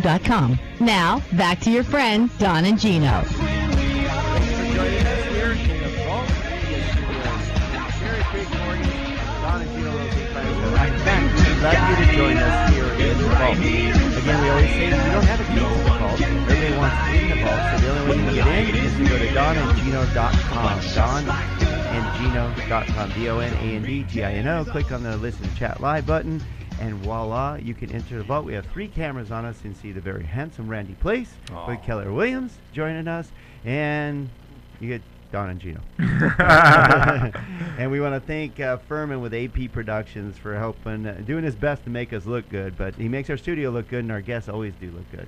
DonandGino.com. Now, back to your friends, Don and Gino. Thanks for joining us here in the Vault Media Studios. Cherry Creek Mortgage, Don and Gino Real Estate Plaice. In fact, we'd love you to join us here in the Vault. Again, we always say you don't have a key to the vault. Everybody wants in the vault, so the only way you can get in is to go to DonandGino.com. DonandGino.com. DonandGino. Click on the Listen to Chat Live button, and voila, you can enter the vault. We have 3 cameras on us and see the very handsome Randy Plaice with Keller Williams joining us, and you get Don and Gino. And we want to thank Furman with AP Productions for helping, doing his best to make us look good, but he makes our studio look good, and our guests always do look good.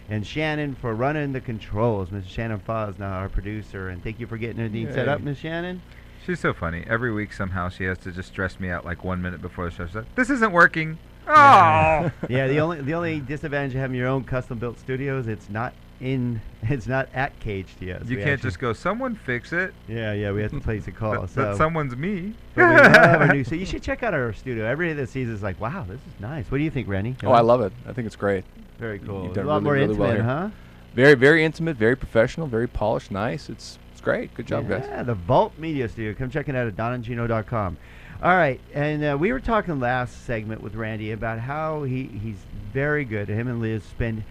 And Shannon for running the controls. Mrs. Shannon Faw is now our producer, and thank you for getting everything set up, Miss Shannon. She's so funny. Every week somehow she has to just stress me out like 1 minute before the show. She's like, this isn't working. Oh. Yeah, the only disadvantage of having your own custom built studios, it's not at caged yet. You can't just go, someone fix it. Yeah, we have to place a call. But someone's me. But we love our new, so you should check out our studio. Everybody that sees it is like, wow, this is nice. What do you think, Randy? Oh, I love it. I think it's great. Very cool. You've A done lot more really intimate, well huh? Very, very intimate, very professional, very polished, nice. It's great. Good job, guys. Yeah, the Vault Media Studio. Come check it out at DonandGino.com. All right, and we were talking last segment with Randy about how he's very good. Him and Liz spend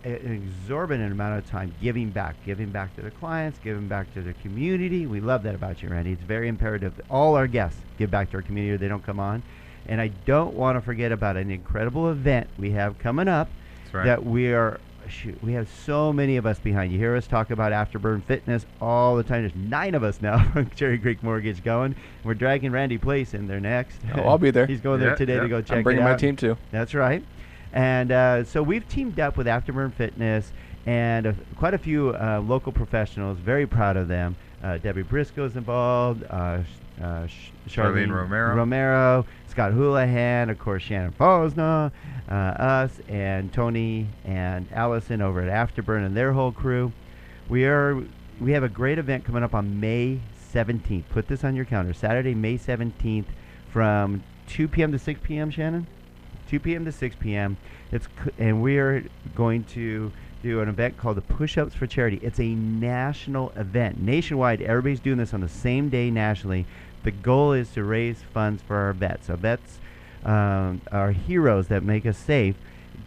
an exorbitant amount of time giving back to the clients, giving back to the community. We love that about you, Randy. It's very imperative that all our guests give back to our community or they don't come on. And I don't want to forget about an incredible event we have coming up. That's right. That we have so many of us behind. You hear us talk about Afterburn Fitness all the time. There's 9 of us now from Cherry Creek Mortgage going. We're dragging Randy Plaice in there next. Oh, I'll be there. He's going there today to go check it out. I'm bringing my team too. That's right. And so we've teamed up with Afterburn Fitness and quite a few local professionals. Very proud of them. Debbie Briscoe's involved. Charlene Romero, Scott Houlihan, of course Shannon Fosna, us, and Tony and Allison over at Afterburn and their whole crew. We have a great event coming up on May 17th. Put this on your calendar. Saturday, May 17th from 2 p.m. to 6 p.m., Shannon? 2 p.m. to 6 p.m. And we are going to do an event called the Pushups for Charity. It's a national event. Nationwide, everybody's doing this on the same day nationally. The goal is to raise funds for our vets. Our vets are heroes that make us safe.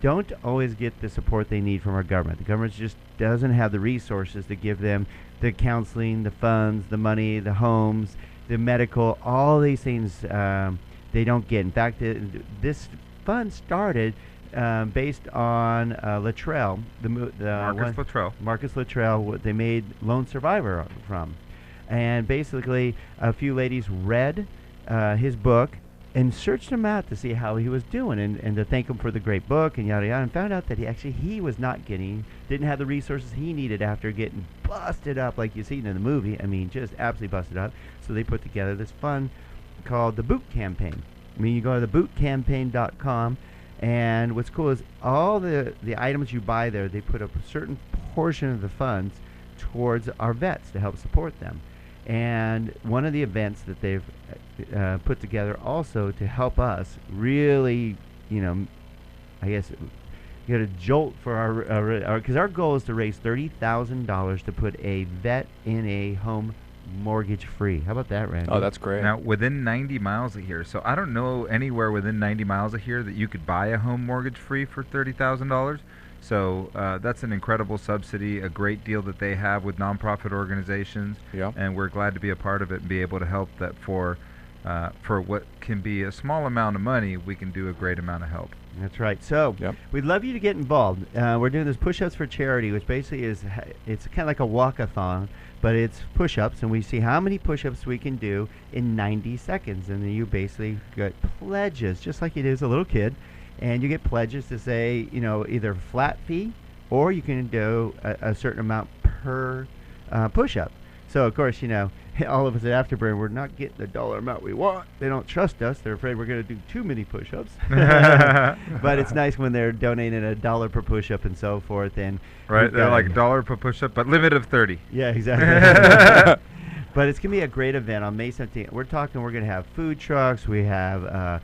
Don't always get the support they need from our government. The government just doesn't have the resources to give them the counseling, the funds, the money, the homes, the medical, all these things they don't get. In fact, this fund started based on Luttrell, Marcus Luttrell, what they made Lone Survivor from. And basically, a few ladies read his book and searched him out to see how he was doing and to thank him for the great book and yada yada, and found out that he was not didn't have the resources he needed after getting busted up like you seen in the movie. I mean, just absolutely busted up. So they put together this fund called the Boot Campaign. I mean, you go to thebootcampaign.com, and what's cool is all the items you buy there, they put a certain portion of the funds towards our vets to help support them. And one of the events that they've put together also to help us really, I guess, get a jolt for our because our goal is to raise $30,000 to put a vet in a home mortgage free. How about that, Randy? Oh, that's great. Now, within 90 miles of here, so I don't know anywhere within 90 miles of here that you could buy a home mortgage free for $30,000. So that's an incredible subsidy, a great deal that they have with nonprofit organizations. Yeah. And we're glad to be a part of it and be able to help that for what can be a small amount of money, we can do a great amount of help. That's right. So we'd love you to get involved. We're doing this Push-Ups for Charity, which basically it's kind of like a walk-a-thon, but it's push-ups, and we see how many push-ups we can do in 90 seconds. And then you basically get pledges, just like you did as a little kid. And you get pledges to say, either flat fee or you can do a certain amount per push-up. So, of course, all of us at Afterburn, we're not getting the dollar amount we want. They don't trust us. They're afraid we're going to do too many push-ups. But it's nice when they're donating $1 per push-up and so forth. And right, they're like $1 per push-up, but limit of 30. Yeah, exactly. But it's going to be a great event on May 17th. We're going to have food trucks. We have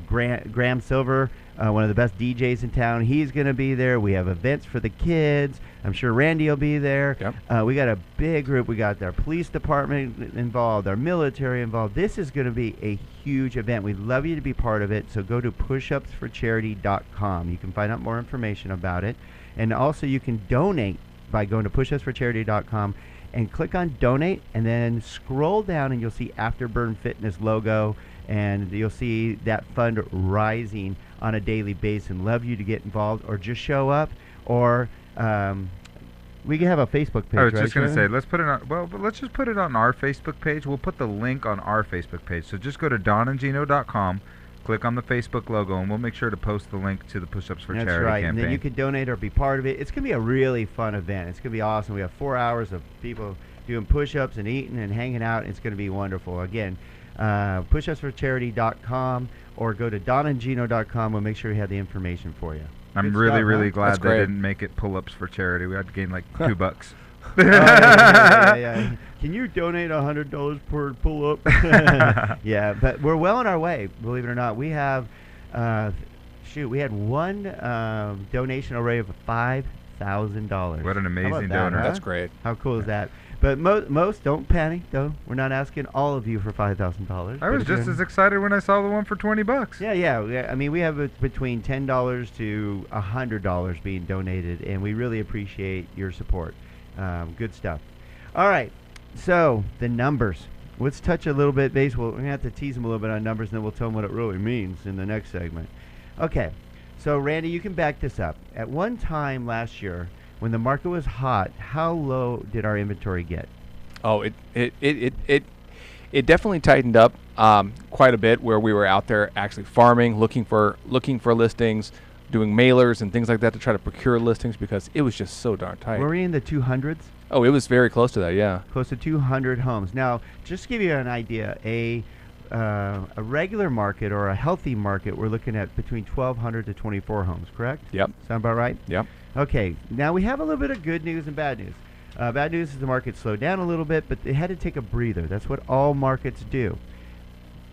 Graham Silver one of the best DJs in town. He's going to be there. We have events for the kids. I'm sure Randy will be there. Yep. We got a big group. We got our police department involved, our military involved. This is going to be a huge event. We'd love you to be part of it. So go to pushupsforcharity.com. You can find out more information about it. And also you can donate by going to pushupsforcharity.com and click on donate, and then scroll down and you'll see Afterburn Fitness logo, and you'll see that fund rising on a daily basis. And love you to get involved or just show up, or we can have a Facebook page. I was right, just going to Sharon? say, let's put it on. Well, but let's just put it on our Facebook page. We'll put the link on our Facebook page. So just go to donandgino.com, click on the Facebook logo, and we'll make sure to post the link to the Push-Ups for That's Charity right, campaign. and then you can donate or be part of it. It's going to be a really fun event. It's going to be awesome. We have 4 hours of people doing push-ups and eating and hanging out. It's going to be wonderful. Again, pushupsforcharity.com or go to donandgino.com. We'll make sure we have the information for you. I'm Good really, stuff, really huh? glad That's they great. didn't make it pull-ups for charity. We had to gain like $2. Oh, yeah. Can you donate $100 per pull-up? Yeah, but we're well on our way, believe it or not. We have, we had one donation already of $5,000. What an amazing How about that, donor. huh? That's great. How cool is that? But most don't panic, though. We're not asking all of you for $5,000. I was just as excited when I saw the one for $20. Yeah. I mean, we have between $10 to $100 being donated, and we really appreciate your support. Good stuff. All right, so the numbers. Let's touch a little bit base. We're going to have to tease them a little bit on numbers, and then we'll tell them what it really means in the next segment. Okay, so Randy, you can back this up. At one time last year, when the market was hot, how low did our inventory get? Oh, it definitely tightened up quite a bit, where we were out there actually farming, looking for listings, doing mailers and things like that to try to procure listings, because it was just so darn tight. Were we in the 200s? Oh, it was very close to that, yeah. Close to 200 homes. Now, just to give you an idea, a regular market or a healthy market, we're looking at between 1,200 to 24 homes, correct? Yep. Sound about right? Yep. Okay, now we have a little bit of good news and bad news. Bad news is the market slowed down a little bit, but they had to take a breather. That's what all markets do.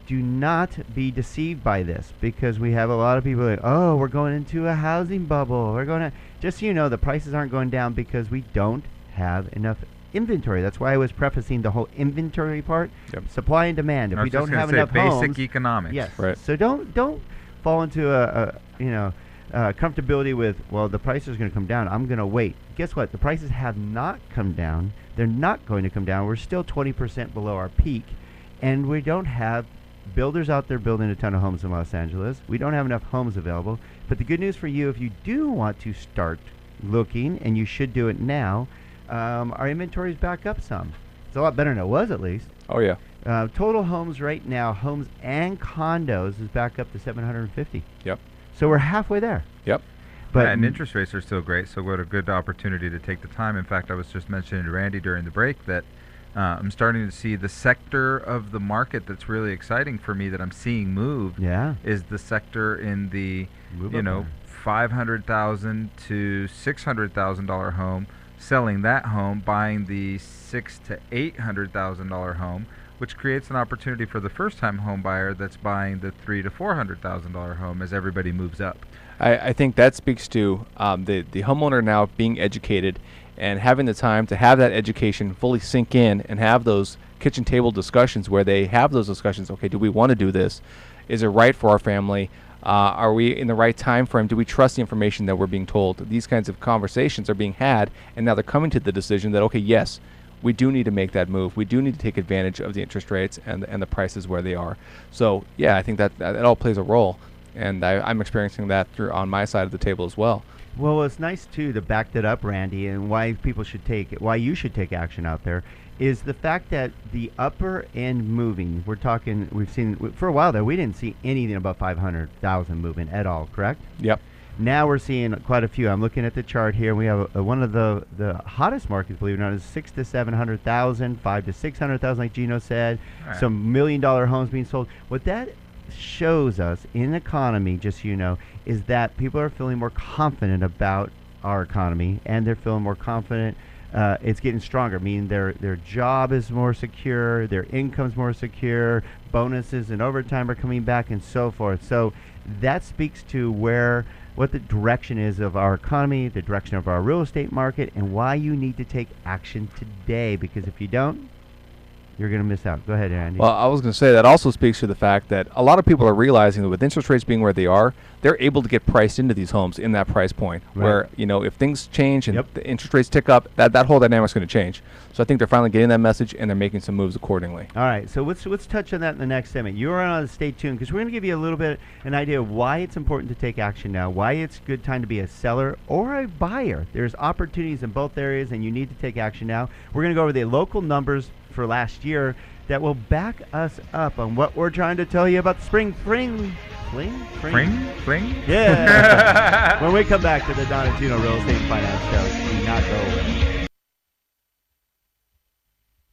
Do not be deceived by this, because we have a lot of people like, oh, we're going into a housing bubble. We're going to, just so you know, the prices aren't going down because we don't have enough inventory. That's why I was prefacing the whole inventory part. Yep. Supply and demand. If I we was just don't gonna have say enough basic homes, economics. yes. Right. So don't fall into a comfortability with, well, the price is going to come down, I'm going to wait. Guess what? The prices have not come down. They're not going to come down. We're still 20% below our peak, and we don't have builders out there building a ton of homes in Los Angeles. We don't have enough homes available. But the good news for you, if you do want to start looking, and you should do it now, our inventory is back up some. It's a lot better than it was, at least. Oh, yeah. Total homes right now, homes and condos, is back up to 750. Yep. So we're halfway there. Yep. But And interest rates are still great, so what a good opportunity to take the time. In fact, I was just mentioning to Randy during the break that I'm starting to see the sector of the market that's really exciting for me that I'm seeing move yeah, is the sector in the, Move you up know, $500,000 to $600,000 home, selling that home, buying the $600,000 to $800,000 home, which creates an opportunity for the first-time home buyer that's buying the $300,000 to $400,000 home as everybody moves up. I think that speaks to the homeowner now being educated and having the time to have that education fully sink in and have those kitchen table discussions where they have those discussions. Okay, do we want to do this? Is it right for our family? Are we in the right time frame? Do we trust the information that we're being told? These kinds of conversations are being had, and now they're coming to the decision that, okay, yes, we do need to make that move. We do need to take advantage of the interest rates and the prices where they are. So, yeah, I think that all plays a role. And I'm experiencing that on my side of the table as well. Well, it's nice too to back that up, Randy, and why people should why you should take action out there is the fact that the upper end moving. We've seen for a while there, we didn't see anything above 500,000 moving at all. Correct? Yep. Now we're seeing quite a few. I'm looking at the chart here. We have one of the hottest markets, believe it or not, is 600,000 to 700,000, 500,000 to 600,000, like Gino said. Right. Some $1 million homes being sold. What that shows us in economy, just so you know, is that people are feeling more confident about our economy, and they're feeling more confident. It's getting stronger, meaning their job is more secure, their income's more secure, bonuses and overtime are coming back, and so forth. So that speaks to what the direction is of our economy, the direction of our real estate market, and why you need to take action today. Because if you don't, you're going to miss out. Go ahead, Andy. Well, I was going to say that also speaks to the fact that a lot of people are realizing that with interest rates being where they are, they're able to get priced into these homes in that price point. Right. Where, if things change and Yep. the interest rates tick up, that whole dynamic's going to change. So I think they're finally getting that message and they're making some moves accordingly. All right, so let's touch on that in the next segment. You're on to stay tuned because we're going to give you a little bit an idea of why it's important to take action now, why it's a good time to be a seller or a buyer. There's opportunities in both areas, and you need to take action now. We're going to go over the local numbers for last year that will back us up on what we're trying to tell you about the spring fling. Fling? Yeah. When we come back to the Don and Gino Real Estate Finance Show, do not go away.